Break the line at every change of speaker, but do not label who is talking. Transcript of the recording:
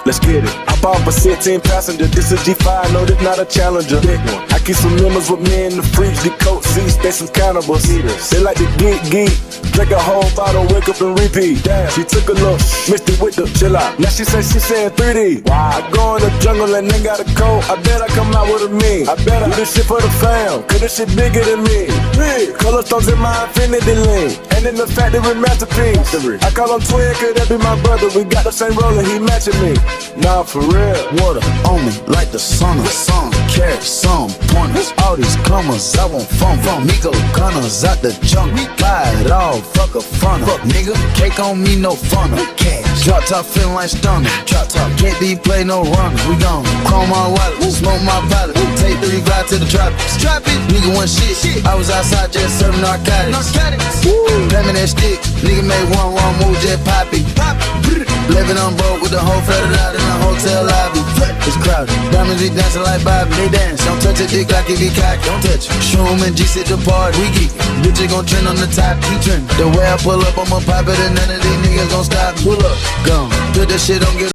let's get it. I bought for 16 passenger, this is G5, no, this not a Challenger. Big one. I keep some members with me in the fridge, the coat seats, they some cannibals. They like to geek, drink a whole bottle, wake up and repeat. Damn, she took a look, mixed it with the chill out. Now she saying 3D. Wow. I go in the jungle and they got a coat, I bet I come out with a me. I bet I do this shit for the fam, cause this shit bigger than me. Big. Color stones in my infinity lane, and in the factory masterpiece. I call him twin, could that be my brother? We got the same roller, he matching me. Nah, for real.
Water on me like the sun. Some carry, some pointers. All these comers, I want fun. Migo gunners out the jungle. Buy it all, fuck a funnel. Fuck nigga, cake on me, no funnel. Cash, drop top feeling like stunner. Drop top, can't be play no runner. We gon' chrome my wallet, smoke my pilot. Take 3 vibe to the tropics. Strap it, nigga one shit. I was outside just serving narcotics. Pamming that stick, nigga made one wrong move, just pop it. Living on broke with the whole flooded out in the hotel lobby. It's crowded, diamonds be dancing like Bobby. They dance, don't touch a dick like it be cocky. Don't touch it. Shroom and G sit the party, we geek. Bitch gon' trend on the top, keep trending. The way I pull up, I'ma pop it and none of these niggas gon' stop. Pull up, gone, put that shit on, get